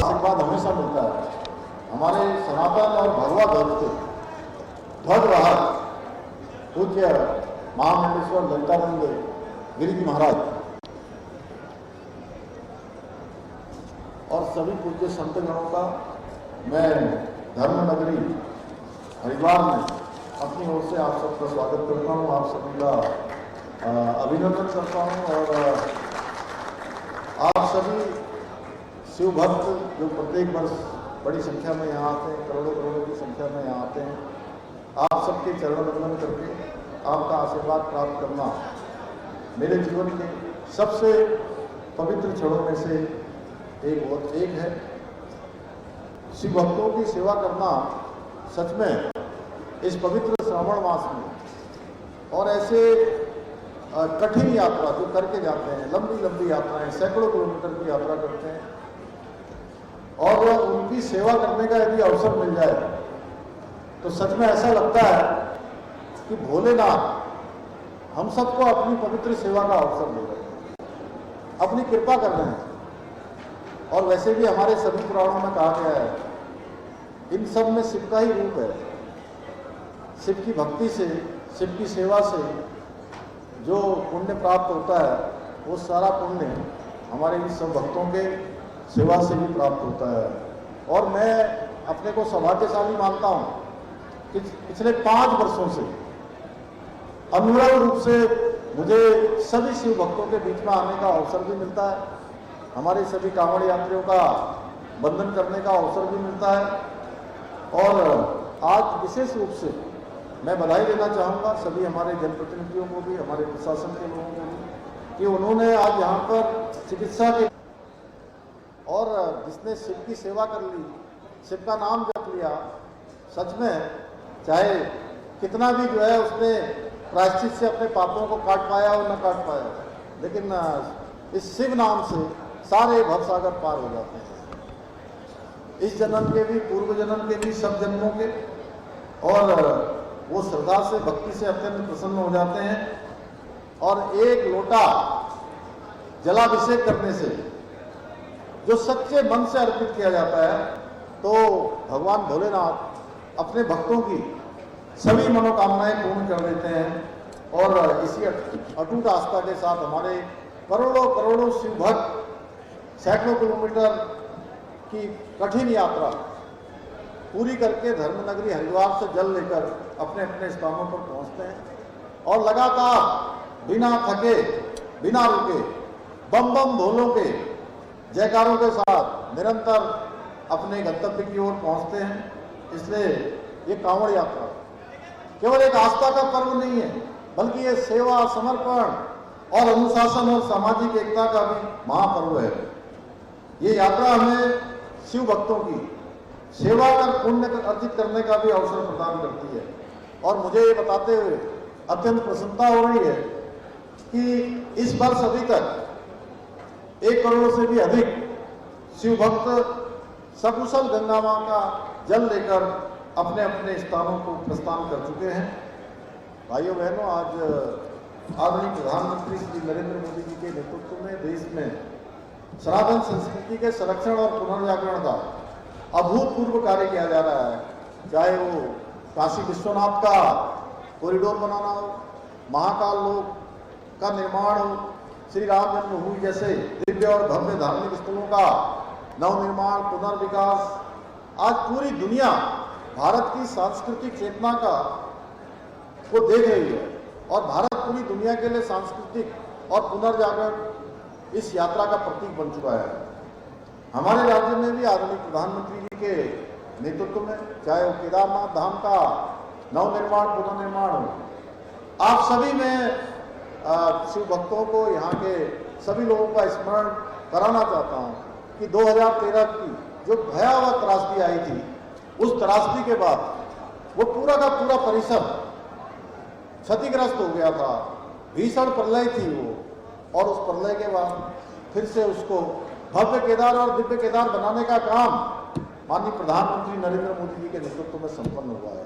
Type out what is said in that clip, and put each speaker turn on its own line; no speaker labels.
आशीर्वाद हमेशा मिलता है। हमारे सनातन और भगवा ध्वज के ध्वजवाहक पूज्य महामंडलेश्वर ललितानंद गिरी जी महाराज और सभी पूज्य संतगणों का मैं धर्म नगरी हरिद्वार में अपनी ओर से आप सबका स्वागत करता हूँ। आप सभी का अभिनंदन करता हूँ और आप सभी शिव भक्त जो प्रत्येक वर्ष बड़ी संख्या में यहाँ आते हैं, करोड़ों करोड़ों की संख्या में यहाँ आते हैं, आप सबके चरण वंदन करके आपका आशीर्वाद प्राप्त करना मेरे जीवन के सबसे पवित्र क्षणों में से एक है। शिव भक्तों की सेवा करना सच में इस पवित्र श्रावण मास में और ऐसे कठिन यात्रा जो करके जाते हैं, लंबी लंबी यात्राएं, सैकड़ों किलोमीटर की यात्रा करते हैं और उनकी सेवा करने का यदि अवसर मिल जाए तो सच में ऐसा लगता है कि भोलेनाथ हम सबको अपनी पवित्र सेवा का अवसर दे रहे हैं, अपनी कृपा कर रहे हैं। और वैसे भी हमारे सभी पुराणों में कहा गया है, इन सब में शिव का ही रूप है। शिव की भक्ति से, शिव की सेवा से जो पुण्य प्राप्त होता है वो सारा पुण्य हमारे इन सब भक्तों के सेवा से भी प्राप्त होता है। और मैं अपने को सौभाग्यशाली मानता हूँ कि पिछले 5 वर्षों से अनुरल रूप से मुझे सभी शिव भक्तों के बीच में आने का अवसर भी मिलता है, हमारे सभी कांवड़ यात्रियों का वंदन करने का अवसर भी मिलता है। और आज विशेष रूप से मैं बधाई देना चाहूँगा सभी हमारे जनप्रतिनिधियों को भी, हमारे प्रशासन के लोगों को भी, कि उन्होंने आज यहाँ पर चिकित्सा के और जिसने शिव की सेवा कर ली, शिव का नाम जप लिया, सच में चाहे कितना भी जो है उसने प्रायश्चित से अपने पापों को काट पाया और न काट पाया, लेकिन इस शिव नाम से सारे भवसागर पार हो जाते हैं। इस जन्म के भी, पूर्व जन्म के भी, सब जन्मों के, और वो श्रद्धा से, भक्ति से अत्यंत प्रसन्न हो जाते हैं। और एक लोटा जलाभिषेक करने से जो सच्चे मन से अर्पित किया जाता है तो भगवान भोलेनाथ अपने भक्तों की सभी मनोकामनाएं पूर्ण कर देते हैं। और इसी अटूट आस्था के साथ हमारे करोड़ों करोड़ों शिव भक्त सैकड़ों किलोमीटर की कठिन यात्रा पूरी करके धर्म नगरी हरिद्वार से जल लेकर अपने अपने स्थानों पर पहुंचते हैं और लगातार बिना थके, बिना रुके, बम बम भोलों के जयकारों के साथ निरंतर अपने गंतव्य की ओर पहुंचते हैं। इसलिए ये कांवड़ यात्रा केवल एक आस्था का पर्व नहीं है, बल्कि ये सेवा, समर्पण और अनुशासन और सामाजिक एकता का भी महापर्व है। ये यात्रा हमें शिव भक्तों की सेवा कर पुण्य अर्जित करने का भी अवसर प्रदान करती है। और मुझे ये बताते हुए अत्यंत प्रसन्नता हो रही है कि इस वर्ष अभी तक 1 करोड़ से भी अधिक शिव भक्त सकुशल गंगा मां का जल लेकर अपने अपने स्थानों को प्रस्थान कर चुके हैं। भाइयों बहनों, आज आदरणीय प्रधानमंत्री श्री नरेंद्र मोदी जी के नेतृत्व में देश में सनातन संस्कृति के संरक्षण और पुनर्जागरण का अभूतपूर्व कार्य किया जा रहा है। चाहे वो काशी विश्वनाथ का कॉरिडोर बनाना हो, महाकाल लोक का निर्माण हो, श्री राम जन्मभूमि जैसे दिव्य और भव्य धार्मिक स्थलों का नवनिर्माण, पुनर्विकास। आज पूरी दुनिया भारत की सांस्कृतिक चेतना का को देख रही है और भारत पूरी दुनिया के लिए सांस्कृतिक और पुनर्जागरण इस यात्रा का प्रतीक बन चुका है। हमारे राज्य में भी आदरणीय प्रधानमंत्री जी के नेतृत्व में चाहे वो केदारनाथ धाम का नवनिर्माण, पुनर्निर्माण हो, आप सभी में शिव भक्तों को, यहाँ के सभी लोगों का स्मरण कराना चाहता हूँ कि 2013 की जो भयावह त्रासदी आई थी, उस त्रासदी के बाद वो पूरा का पूरा परिसर क्षतिग्रस्त हो गया था, भीषण प्रलय थी वो, और उस प्रलय के बाद फिर से उसको भव्य केदार और दिव्य केदार बनाने का काम माननीय प्रधानमंत्री नरेंद्र मोदी जी के नेतृत्व में संपन्न हुआ है।